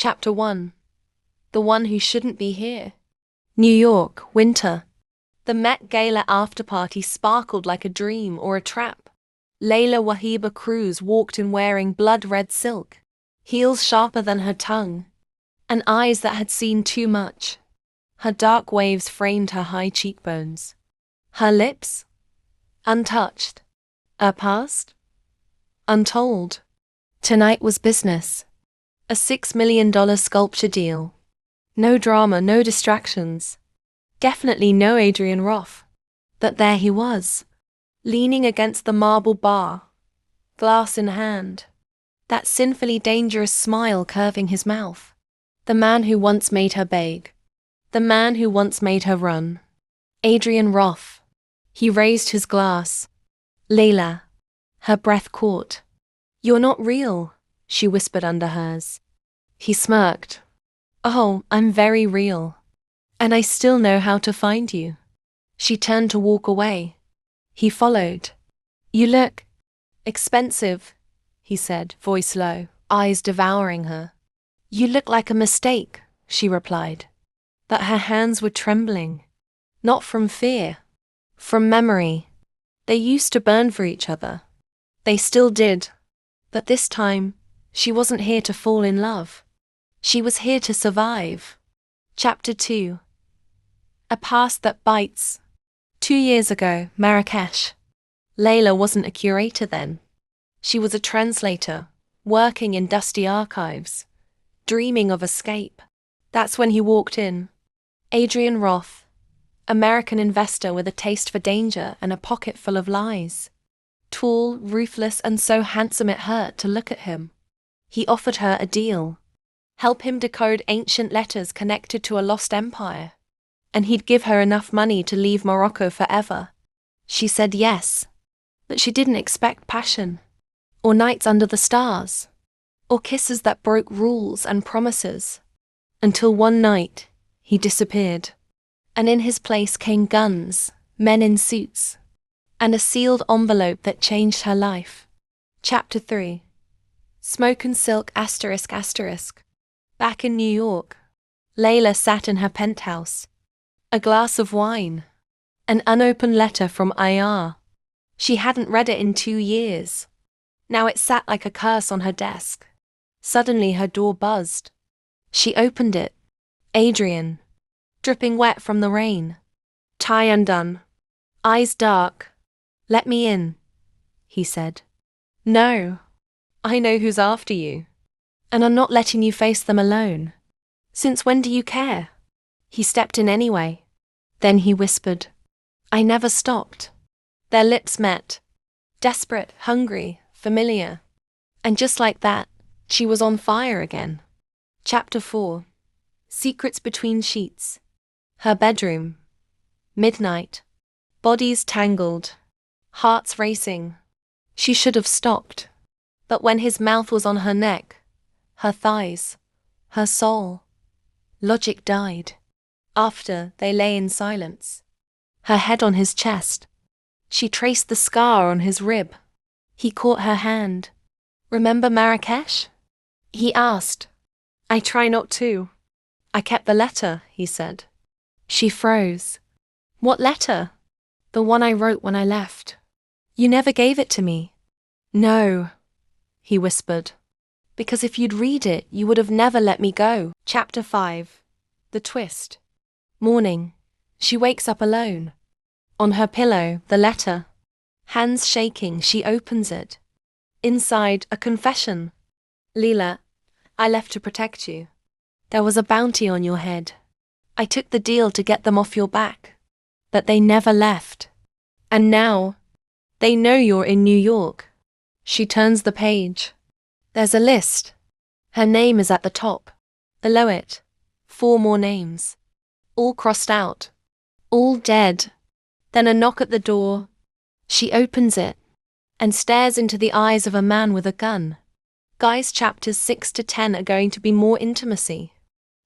Chapter 1. The One Who Shouldn't Be Here. New York, winter. The Met Gala after-party sparkled like a dream or a trap. Layla Wahiba Cruz walked in wearing blood-red silk, heels sharper than her tongue, and eyes that had seen too much. Her dark waves framed her high cheekbones. Her lips? Untouched. Her past? Untold. Tonight was business. A $6 million sculpture deal. No drama, no distractions. Definitely no Adrian Roth. But there he was, leaning against the marble bar, glass in hand, that sinfully dangerous smile curving his mouth. The man who once made her beg. The man who once made her run. Adrian Roth. He raised his glass. Layla. Her breath caught. "You're not real," she whispered under hers. He smirked. "Oh, I'm very real. And I still know how to find you." She turned to walk away. He followed. "You look expensive," he said, voice low, eyes devouring her. "You look like a mistake," she replied. But her hands were trembling. Not from fear. From memory. They used to burn for each other. They still did. But this time, she wasn't here to fall in love. She was here to survive. Chapter 2. A past that bites. 2 years ago, Marrakesh. Layla wasn't a curator then. She was a translator, working in dusty archives, dreaming of escape. That's when he walked in. Adrian Roth, American investor with a taste for danger and a pocket full of lies. Tall, ruthless, and so handsome it hurt to look at him. He offered her a deal. Help him decode ancient letters connected to a lost empire. And he'd give her enough money to leave Morocco forever. She said yes. But she didn't expect passion. Or nights under the stars. Or kisses that broke rules and promises. Until one night, he disappeared. And in his place came guns, men in suits, and a sealed envelope that changed her life. Chapter 3. Smoke and Silk ****. Back in New York, Layla sat in her penthouse. A glass of wine. An unopened letter from IR. She hadn't read it in 2 years. Now it sat like a curse on her desk. Suddenly her door buzzed. She opened it. Adrian. Dripping wet from the rain. Tie undone. Eyes dark. "Let me in," he said. "No. I know who's after you. And I'm not letting you face them alone. Since when do you care?" He stepped in anyway. Then he whispered. "I never stopped." Their lips met. Desperate, hungry, familiar. And just like that, she was on fire again. Chapter 4. Secrets between sheets. Her bedroom. Midnight. Bodies tangled. Hearts racing. She should have stopped. But when his mouth was on her neck, her thighs, her soul, logic died. After, they lay in silence. Her head on his chest. She traced the scar on his rib. He caught her hand. "Remember Marrakesh?" he asked. "I try not to." "I kept the letter," he said. She froze. "What letter?" "The one I wrote when I left." "You never gave it to me." "No," he whispered. "Because if you'd read it, you would have never let me go." Chapter 5. The Twist. Morning. She wakes up alone. On her pillow, the letter. Hands shaking, she opens it. Inside, a confession. "Layla, I left to protect you. There was a bounty on your head. I took the deal to get them off your back. But they never left. And now, they know you're in New York." She turns the page. There's a list. Her name is at the top. Below it, 4 more names. All crossed out. All dead. Then a knock at the door. She opens it and stares into the eyes of a man with a gun. Guys, chapters 6 to 10 are going to be more intimacy.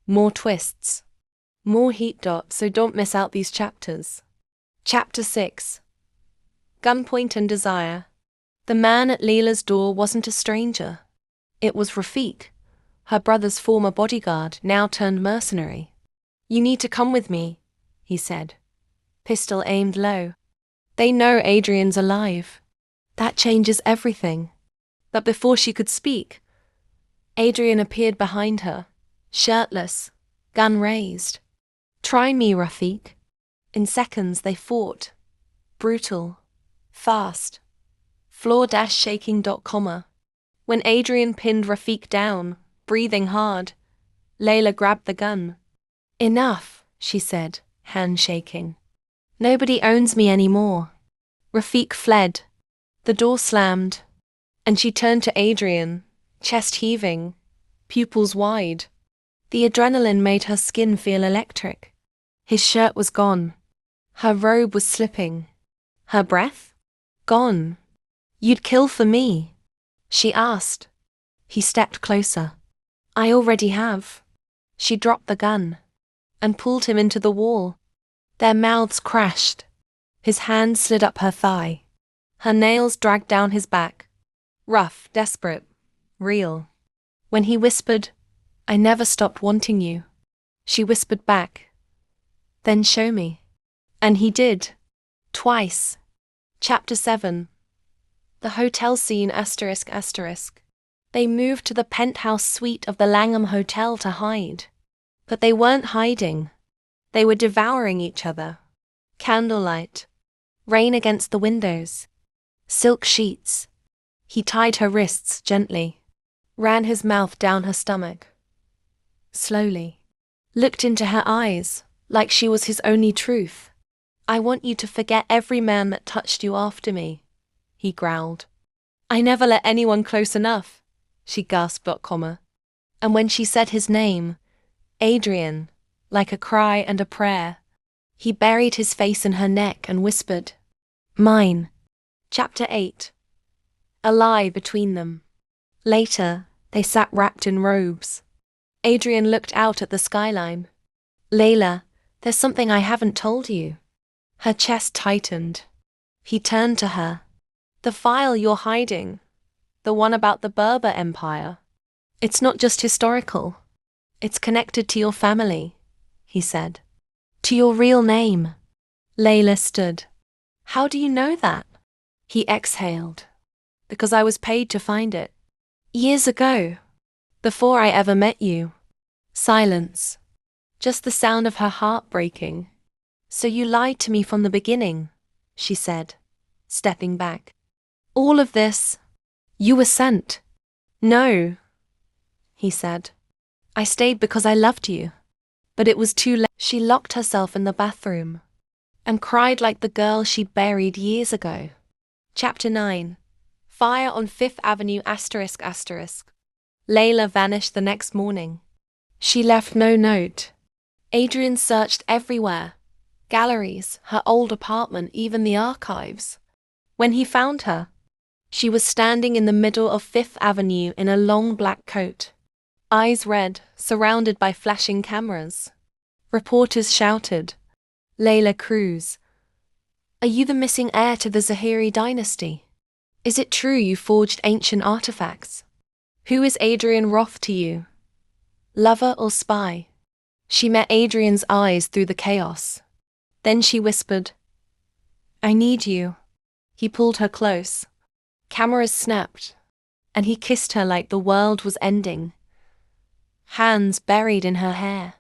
More twists. More heat dots, so don't miss out these chapters. Chapter 6. Gunpoint and Desire. The man at Layla's door wasn't a stranger. It was Rafiq, her brother's former bodyguard, now turned mercenary. "You need to come with me," he said, pistol aimed low. "They know Adrian's alive. That changes everything." But before she could speak, Adrian appeared behind her, shirtless, gun raised. "Try me, Rafiq." In seconds they fought. Brutal. Fast. Floor-shaking.com. When Adrian pinned Rafiq down, breathing hard, Layla grabbed the gun. "Enough," she said, hand shaking. "Nobody owns me anymore." Rafiq fled. The door slammed, and she turned to Adrian, chest heaving, pupils wide. The adrenaline made her skin feel electric. His shirt was gone. Her robe was slipping. Her breath? Gone. "You'd kill for me?" she asked. He stepped closer. "I already have." She dropped the gun and pulled him into the wall. Their mouths crashed. His hand slid up her thigh. Her nails dragged down his back. Rough, desperate, real. When he whispered, "I never stopped wanting you," she whispered back, "Then show me." And he did. Twice. Chapter 7. The hotel scene ***. They moved to the penthouse suite of the Langham Hotel to hide. But they weren't hiding. They were devouring each other. Candlelight. Rain against the windows. Silk sheets. He tied her wrists gently. Ran his mouth down her stomach. Slowly. Looked into her eyes, like she was his only truth. "I want you to forget every man that touched you after me," he growled. "I never let anyone close enough," she gasped. And when she said his name, Adrian, like a cry and a prayer, he buried his face in her neck and whispered, "Mine." Chapter 8. A lie between them. Later, they sat wrapped in robes. Adrian looked out at the skyline. "Layla, there's something I haven't told you." Her chest tightened. He turned to her. "The file you're hiding, the one about the Berber Empire. It's not just historical. It's connected to your family," he said. "To your real name." Layla stood. "How do you know that?" He exhaled. "Because I was paid to find it. Years ago. Before I ever met you." Silence. Just the sound of her heart breaking. "So you lied to me from the beginning," she said, stepping back. "All of this? You were sent." "No," he said. "I stayed because I loved you. But it was too late." She locked herself in the bathroom and cried like the girl she'd buried years ago. Chapter 9. Fire on Fifth Avenue ***. Layla vanished the next morning. She left no note. Adrian searched everywhere. Galleries, her old apartment, even the archives. When he found her, she was standing in the middle of Fifth Avenue in a long black coat. Eyes red, surrounded by flashing cameras. Reporters shouted, "Layla Cruz, are you the missing heir to the Zahiri dynasty? Is it true you forged ancient artifacts? Who is Adrian Roth to you? Lover or spy?" She met Adrian's eyes through the chaos. Then she whispered, "I need you." He pulled her close. Cameras snapped, and he kissed her like the world was ending. Hands buried in her hair.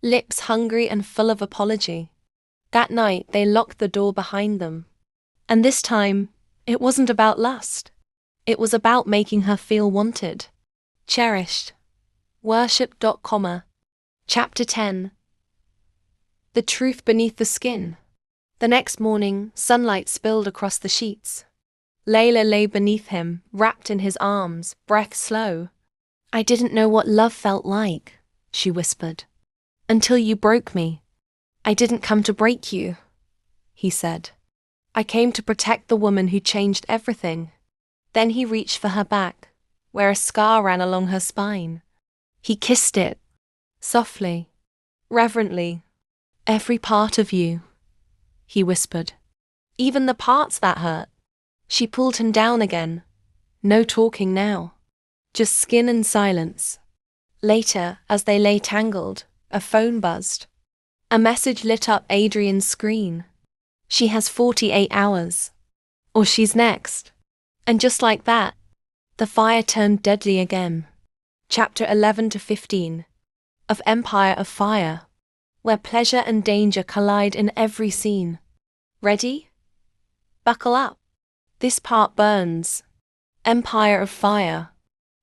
Lips hungry and full of apology. That night they locked the door behind them. And this time, it wasn't about lust. It was about making her feel wanted. Cherished. Worship.com. Chapter 10. The truth beneath the skin. The next morning, sunlight spilled across the sheets. Layla lay beneath him, wrapped in his arms, breath slow. "I didn't know what love felt like," she whispered. "Until you broke me." "I didn't come to break you," he said. "I came to protect the woman who changed everything." Then he reached for her back, where a scar ran along her spine. He kissed it, softly, reverently. "Every part of you," he whispered. "Even the parts that hurt." She pulled him down again. No talking now. Just skin and silence. Later, as they lay tangled, a phone buzzed. A message lit up Adrian's screen. She has 48 hours. Or she's next. And just like that, the fire turned deadly again. Chapter 11 to 15 of Empire of Fire, where pleasure and danger collide in every scene. Ready? Buckle up. This part burns. Empire of Fire.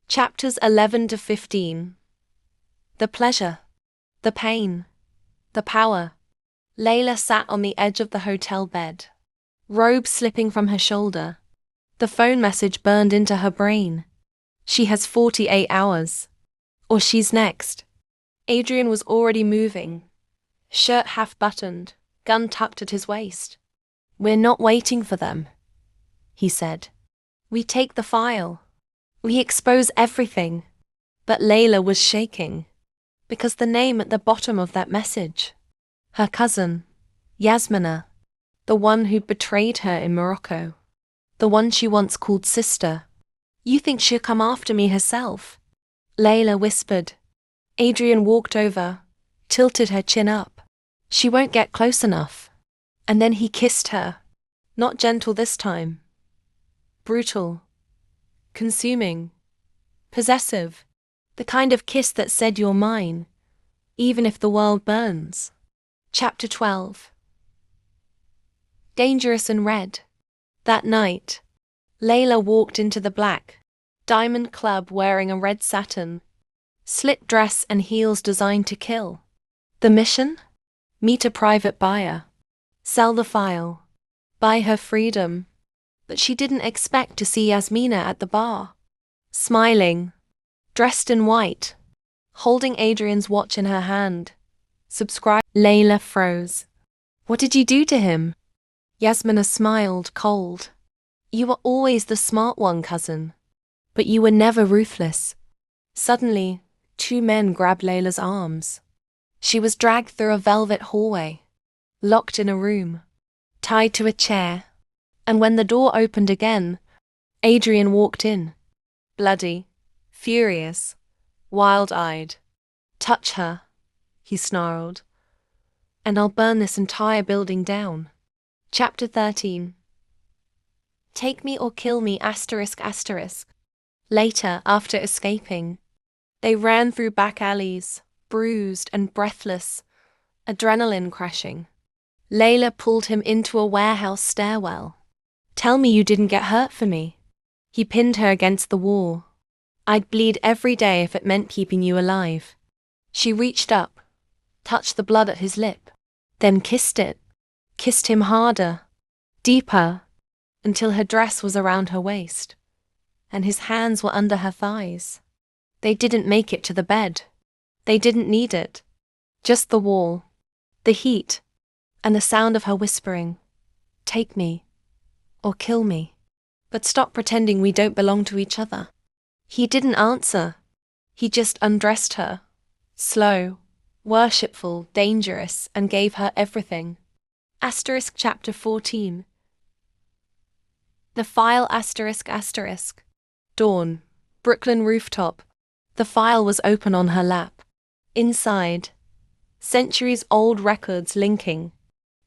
Chapters 11 to 15. The pleasure. The pain. The power. Layla sat on the edge of the hotel bed, robe slipping from her shoulder. The phone message burned into her brain. She has 48 hours. Or she's next. Adrian was already moving, shirt half buttoned, gun tucked at his waist. "We're not waiting for them," he said. "We take the file. We expose everything." But Layla was shaking, because the name at the bottom of that message, her cousin, Yasmina, the one who'd betrayed her in Morocco, the one she once called sister. "You think she'll come after me herself?" Layla whispered. Adrian walked over, tilted her chin up. "She won't get close enough." And then he kissed her. Not gentle this time. Brutal. Consuming. Possessive. The kind of kiss that said you're mine, even if the world burns. Chapter 12. Dangerous and Red. That night, Layla walked into the black diamond club wearing a red satin, slit dress and heels designed to kill. The mission? Meet a private buyer. Sell the file. Buy her freedom. But she didn't expect to see Yasmina at the bar. Smiling. Dressed in white. Holding Adrian's watch in her hand. Subscribe. Layla froze. "What did you do to him?" Yasmina smiled, cold. "You were always the smart one, cousin. But you were never ruthless." Suddenly, two men grabbed Layla's arms. She was dragged through a velvet hallway, locked in a room, tied to a chair, and when the door opened again, Adrian walked in, bloody, furious, wild-eyed. "Touch her," he snarled, "and I'll burn this entire building down." Chapter 13. Take me or kill me, asterisk asterisk. Later, after escaping, they ran through back alleys, bruised and breathless, adrenaline crashing. Layla pulled him into a warehouse stairwell. "Tell me you didn't get hurt for me." He pinned her against the wall. "I'd bleed every day if it meant keeping you alive." She reached up, touched the blood at his lip, then kissed it, kissed him harder, deeper, until her dress was around her waist, and his hands were under her thighs. They didn't make it to the bed. They didn't need it. Just the wall, the heat, and the sound of her whispering, "Take me, or kill me. But stop pretending we don't belong to each other." He didn't answer. He just undressed her, slow, worshipful, dangerous, and gave her everything. Asterisk chapter 14. The file asterisk asterisk. Dawn, Brooklyn rooftop. The file was open on her lap. Inside, centuries-old records linking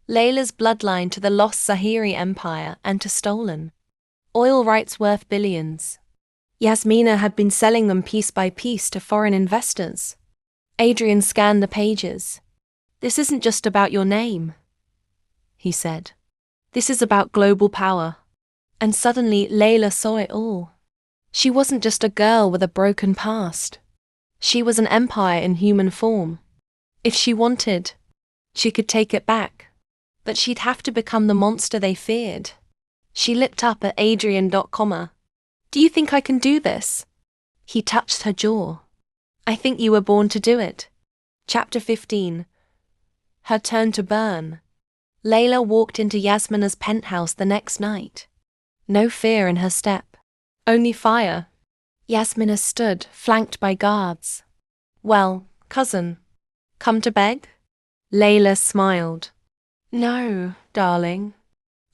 Layla's bloodline to the lost Zahiri Empire and to stolen oil rights worth billions. Yasmina had been selling them piece by piece to foreign investors. Adrian scanned the pages. "This isn't just about your name," he said. "This is about global power." And suddenly Layla saw it all. She wasn't just a girl with a broken past. She was an empire in human form. If she wanted, she could take it back. But she'd have to become the monster they feared. She looked up at Adrian.com. "Do you think I can do this?" He touched her jaw. "I think you were born to do it." Chapter 15. Her turn to burn. Layla walked into Yasmina's penthouse the next night. No fear in her step. Only fire. Yasmina stood, flanked by guards. "Well, cousin, come to beg?" Layla smiled. "No, darling.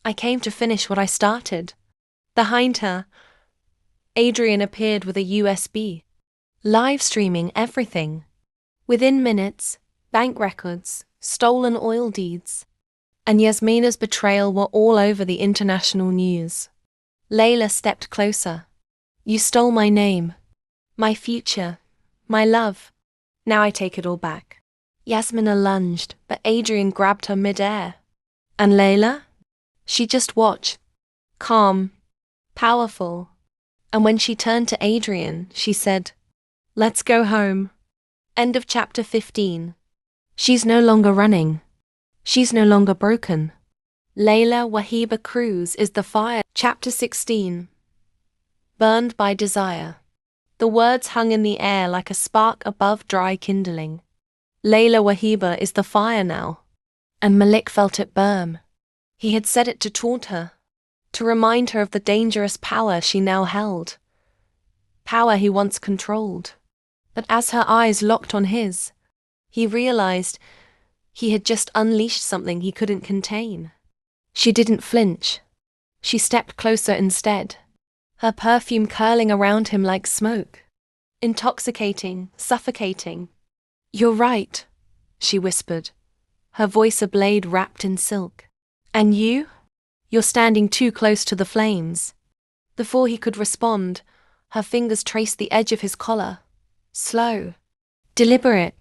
I came to finish what I started." Behind her, Adrian appeared with a USB. live streaming everything. Within minutes, bank records, stolen oil deeds, and Yasmina's betrayal were all over the international news. Layla stepped closer. You stole my name, my future, my love. Now I take it all back. Yasmina lunged, but Adrian grabbed her mid-air. And Layla? She just watched. Calm, powerful. And when she turned to Adrian, she said, "Let's go home." End of chapter 15. She's no longer running. She's no longer broken. Layla Wahiba Cruz is the fire. Chapter 16. Burned by desire. The words hung in the air like a spark above dry kindling. Layla Wahiba is the fire now. And Malik felt it burn. He had said it to taunt her, to remind her of the dangerous power she now held. Power he once controlled. But as her eyes locked on his, he realized he had just unleashed something he couldn't contain. She didn't flinch. She stepped closer instead, her perfume curling around him like smoke. Intoxicating, suffocating. "You're right," she whispered, her voice a blade wrapped in silk. "And you? You're standing too close to the flames." Before he could respond, her fingers traced the edge of his collar. Slow, deliberate,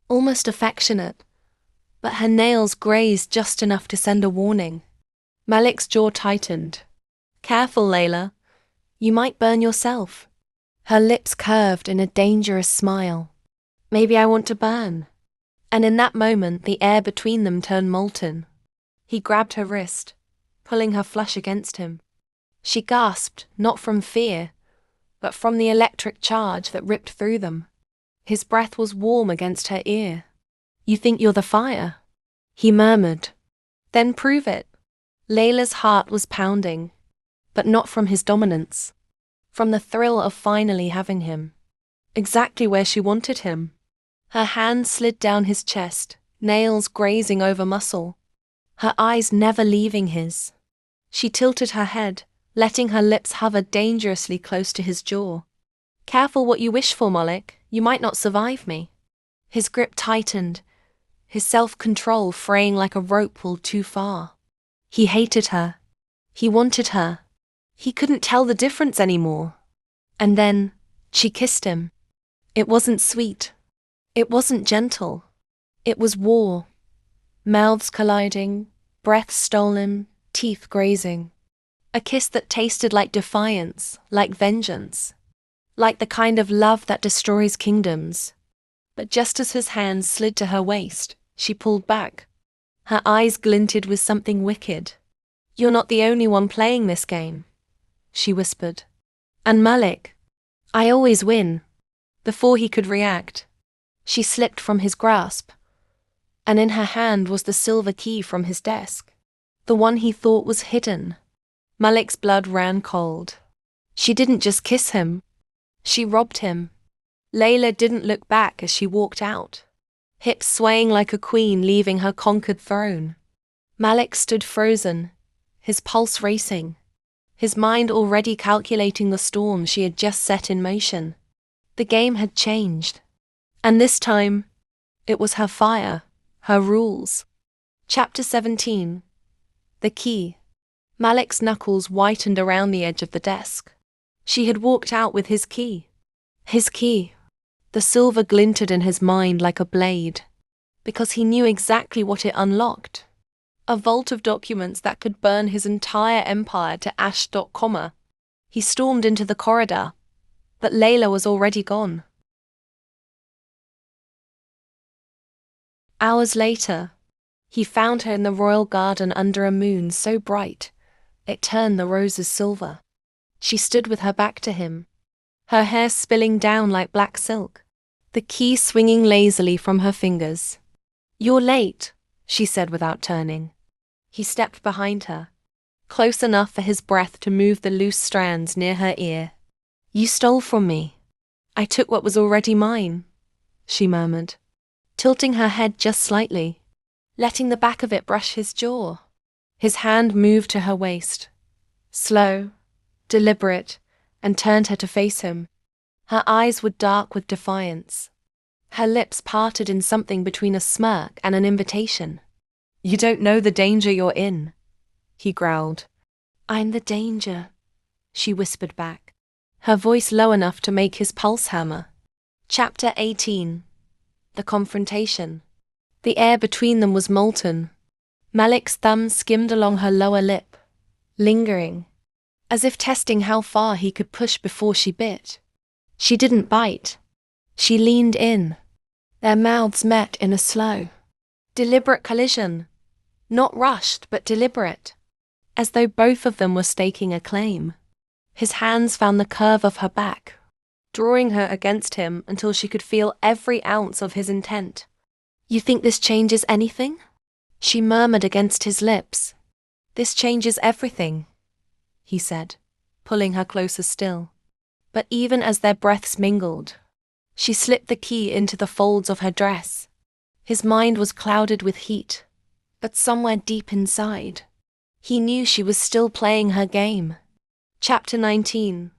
almost affectionate, but her nails grazed just enough to send a warning. Malik's jaw tightened. "Careful, Layla. You might burn yourself." Her lips curved in a dangerous smile. "Maybe I want to burn." And in that moment, the air between them turned molten. He grabbed her wrist, pulling her flush against him. She gasped, not from fear, but from the electric charge that ripped through them. His breath was warm against her ear. "You think you're the fire?" he murmured. "Then prove it." Layla's heart was pounding, but not from his dominance. From the thrill of finally having him. Exactly where she wanted him. Her hand slid down his chest, nails grazing over muscle. Her eyes never leaving his. She tilted her head, letting her lips hover dangerously close to his jaw. "Careful what you wish for, Malik. You might not survive me." His grip tightened, his self-control fraying like a rope pulled too far. He hated her. He wanted her. He couldn't tell the difference anymore. And then, she kissed him. It wasn't sweet. It wasn't gentle. It was war. Mouths colliding, breath stolen, teeth grazing. A kiss that tasted like defiance, like vengeance. Like the kind of love that destroys kingdoms. But just as his hand slid to her waist, she pulled back. Her eyes glinted with something wicked. "You're not the only one playing this game," she whispered. "And Malik, I always win." Before he could react, she slipped from his grasp, and in her hand was the silver key from his desk, the one he thought was hidden. Malik's blood ran cold. She didn't just kiss him, she robbed him. Layla didn't look back as she walked out, hips swaying like a queen leaving her conquered throne. Malik stood frozen, his pulse racing, his mind already calculating the storm she had just set in motion. The game had changed. And this time, it was her fire, her rules. Chapter 17. The key. Malik's knuckles whitened around the edge of the desk. She had walked out with his key. His key. The silver glinted in his mind like a blade, because he knew exactly what it unlocked. A vault of documents that could burn his entire empire to ash. He stormed into the corridor, but Layla was already gone. Hours later, he found her in the royal garden under a moon so bright, it turned the roses silver. She stood with her back to him, her hair spilling down like black silk, the key swinging lazily from her fingers. "You're late," she said without turning. He stepped behind her, close enough for his breath to move the loose strands near her ear. "You stole from me. I took what was already mine," she murmured, tilting her head just slightly, letting the back of it brush his jaw. His hand moved to her waist, slow, deliberate, and turned her to face him. Her eyes were dark with defiance. Her lips parted in something between a smirk and an invitation. "You don't know the danger you're in," he growled. "I'm the danger," she whispered back, her voice low enough to make his pulse hammer. Chapter 18. The Confrontation. The air between them was molten. Malik's thumb skimmed along her lower lip, lingering, as if testing how far he could push before she bit. She didn't bite. She leaned in. Their mouths met in a slow, deliberate collision. Not rushed, but deliberate, as though both of them were staking a claim. His hands found the curve of her back, drawing her against him until she could feel every ounce of his intent. "You think this changes anything?" she murmured against his lips. "This changes everything," he said, pulling her closer still. But even as their breaths mingled, she slipped the key into the folds of her dress. His mind was clouded with heat, but somewhere deep inside, he knew she was still playing her game. Chapter 19.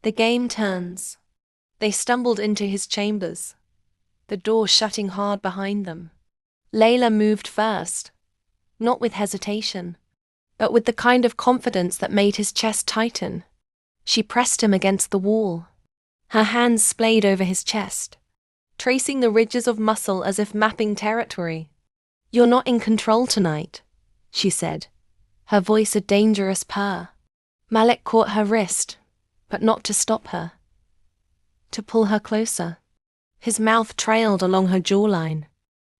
The game turns. They stumbled into his chambers, the door shutting hard behind them. Layla moved first, not with hesitation, but with the kind of confidence that made his chest tighten. She pressed him against the wall. Her hands splayed over his chest, tracing the ridges of muscle as if mapping territory. "You're not in control tonight," she said, her voice a dangerous purr. Malik caught her wrist, but not to stop her, to pull her closer. His mouth trailed along her jawline,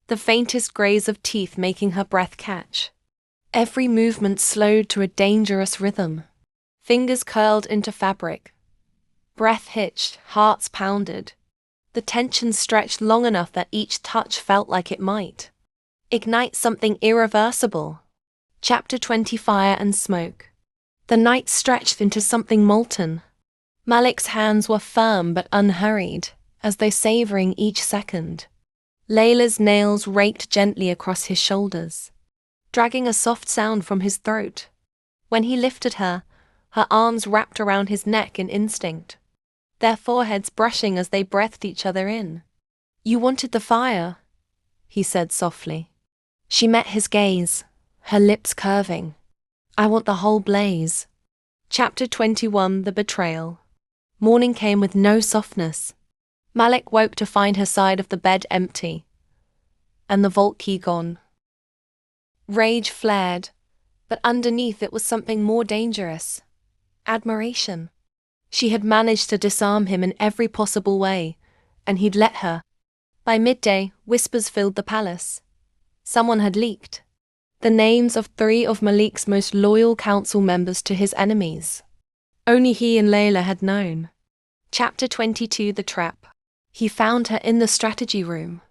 the faintest graze of teeth making her breath catch. Every movement slowed to a dangerous rhythm. Fingers curled into fabric. Breath hitched, hearts pounded. The tension stretched long enough that each touch felt like it might ignite something irreversible. Chapter 20. Fire and Smoke. The night stretched into something molten. Malik's hands were firm but unhurried, as though savoring each second. Layla's nails raked gently across his shoulders, dragging a soft sound from his throat. When he lifted her, her arms wrapped around his neck in instinct, their foreheads brushing as they breathed each other in. "You wanted the fire," he said softly. She met his gaze, her lips curving. "I want the whole blaze." Chapter 21. The Betrayal. Morning came with no softness. Malik woke to find her side of the bed empty, and the vault key gone. Rage flared, but underneath it was something more dangerous. Admiration. She had managed to disarm him in every possible way, and he'd let her. By midday, whispers filled the palace. Someone had leaked the names of 3 of Malik's most loyal council members to his enemies. Only he and Layla had known. Chapter 22. The Trap. He found her in the strategy room,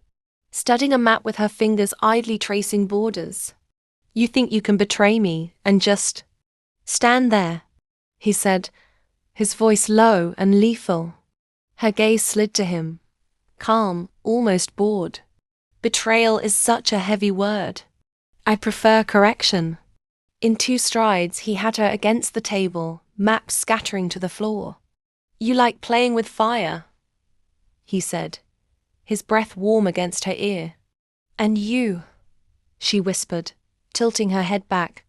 studying a map with her fingers idly tracing borders. "You think you can betray me and just stand there," he said, his voice low and lethal. Her gaze slid to him, calm, almost bored. "Betrayal is such a heavy word. I prefer correction." In 2 strides, he had her against the table, maps scattering to the floor. "You like playing with fire," he said, his breath warm against her ear. "And you," she whispered, tilting her head back,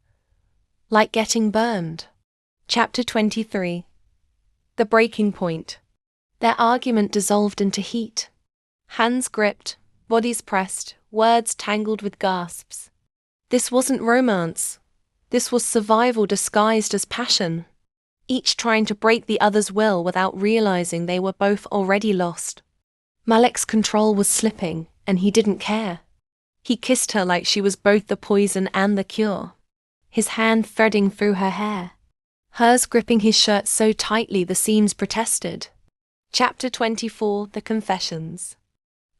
"like getting burned." Chapter 23. The Breaking Point. Their argument dissolved into heat. Hands gripped, bodies pressed, words tangled with gasps. This wasn't romance. This was survival disguised as passion, each trying to break the other's will without realizing they were both already lost. Malik's control was slipping, and he didn't care. He kissed her like she was both the poison and the cure, his hand threading through her hair, hers gripping his shirt so tightly the seams protested. Chapter 24. The Confessions.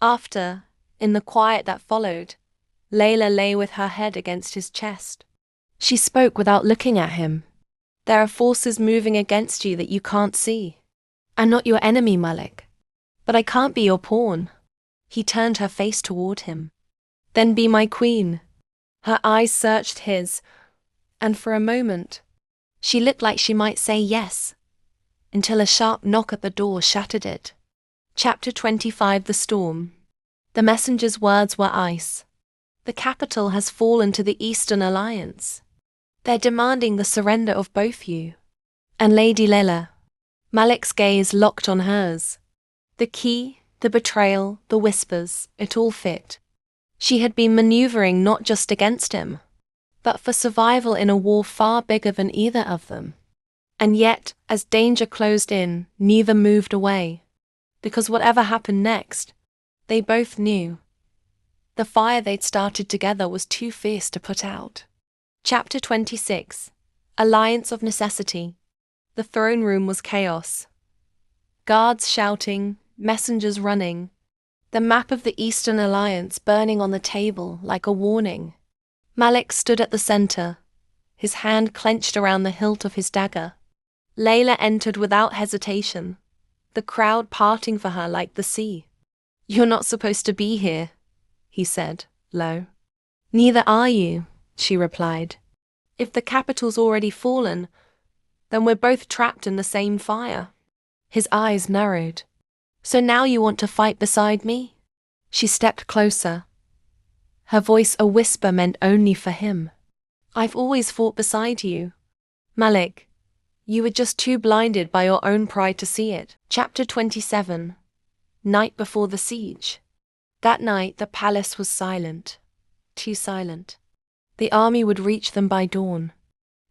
After, in the quiet that followed, Layla lay with her head against his chest. She spoke without looking at him. "There are forces moving against you that you can't see. I'm not your enemy, Malik, but I can't be your pawn." He turned her face toward him. "Then be my queen." Her eyes searched his, and for a moment, she looked like she might say yes. until a sharp knock at the door shattered it. Chapter 25. The Storm. The messenger's words were ice. The capital has fallen to the Eastern Alliance. They're demanding the surrender of both you and Lady Layla. Malik's gaze locked on hers. The key, the betrayal, the whispers, it all fit. She had been maneuvering not just against him, but for survival in a war far bigger than either of them. And yet, as danger closed in, neither moved away. Because whatever happened next, they both knew. The fire they'd started together was too fierce to put out. Chapter 26. Alliance of Necessity. The throne room was chaos. Guards shouting, messengers running, the map of the Eastern Alliance burning on the table like a warning. Malik stood at the center, his hand clenched around the hilt of his dagger. Layla entered without hesitation, the crowd parting for her like the sea. "You're not supposed to be here," he said, low. "Neither are you," she replied. "If the capital's already fallen, then we're both trapped in the same fire." His eyes narrowed. "So now you want to fight beside me?" She stepped closer, her voice a whisper meant only for him. "I've always fought beside you, Malik. You were just too blinded by your own pride to see it." Chapter 27. Night before the siege. That night the palace was silent. Too silent. The army would reach them by dawn.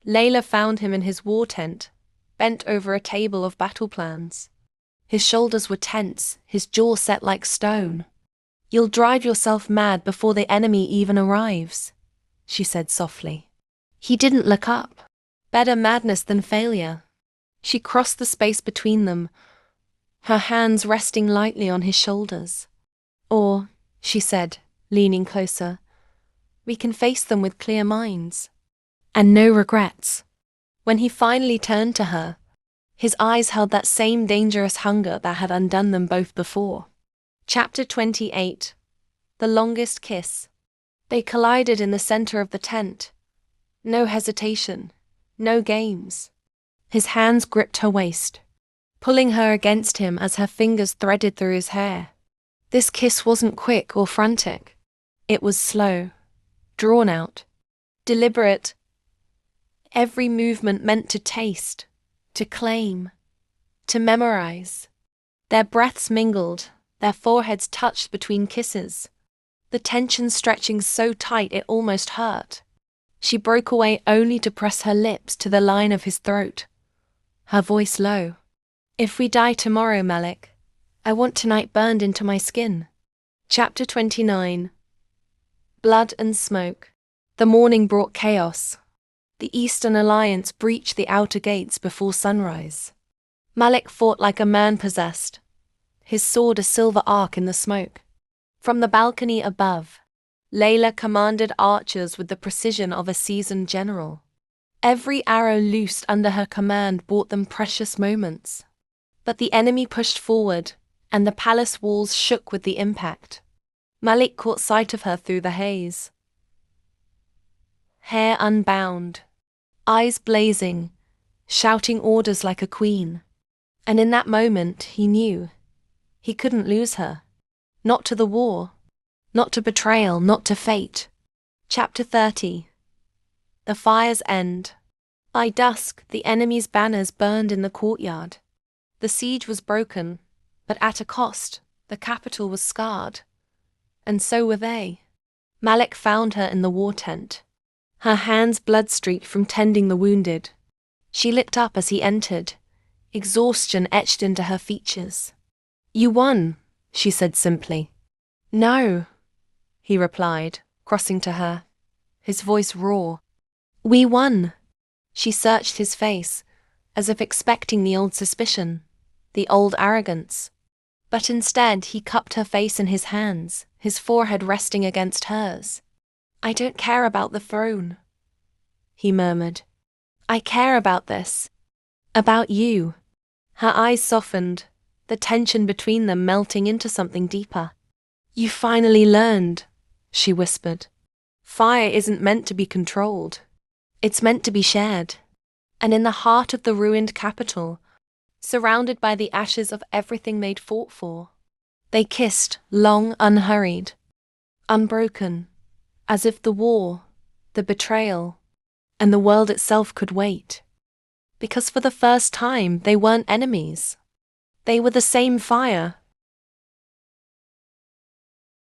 Layla found him in his war tent, bent over a table of battle plans. His shoulders were tense, his jaw set like stone. "You'll drive yourself mad before the enemy even arrives," she said softly. He didn't look up. Better madness than failure. She crossed the space between them, her hands resting lightly on his shoulders. "Or," she said, leaning closer, "we can face them with clear minds. And no regrets." When he finally turned to her, his eyes held that same dangerous hunger that had undone them both before. Chapter 28. The Longest Kiss. They collided in the center of the tent. No hesitation, no games. His hands gripped her waist, pulling her against him as her fingers threaded through his hair. This kiss wasn't quick or frantic. It was slow, drawn out, deliberate. Every movement meant to taste, to claim, to memorize. Their breaths mingled, their foreheads touched between kisses, the tension stretching so tight it almost hurt. She broke away only to press her lips to the line of his throat, her voice low. "If we die tomorrow, Malik, I want tonight burned into my skin." Chapter 29. Blood and Smoke. The morning brought chaos. The Eastern Alliance breached the outer gates before sunrise. Malik fought like a man possessed, his sword a silver arc in the smoke. From the balcony above, Layla commanded archers with the precision of a seasoned general. Every arrow loosed under her command brought them precious moments. But the enemy pushed forward, and the palace walls shook with the impact. Malik caught sight of her through the haze. Hair unbound, eyes blazing, shouting orders like a queen. And in that moment he knew he couldn't lose her. Not to the war, not to betrayal, not to fate. Chapter 30. The fire's end. By dusk, the enemy's banners burned in the courtyard. The siege was broken, but at a cost. The capital was scarred. And so were they. Malik found her in the war tent, her hands blood-streaked from tending the wounded. She looked up as he entered, exhaustion etched into her features. "You won," she said simply. "No," he replied, crossing to her, his voice raw. "We won." She searched his face, as if expecting the old suspicion, the old arrogance. But instead he cupped her face in his hands, his forehead resting against hers. "I don't care about the throne," he murmured. "I care about this. About you." Her eyes softened, the tension between them melting into something deeper. "You finally learned," she whispered. "Fire isn't meant to be controlled. It's meant to be shared." And in the heart of the ruined capital, surrounded by the ashes of everything they'd fought for. They kissed, long, unhurried, unbroken, as if the war, the betrayal, and the world itself could wait. Because for the first time, they weren't enemies. They were the same fire,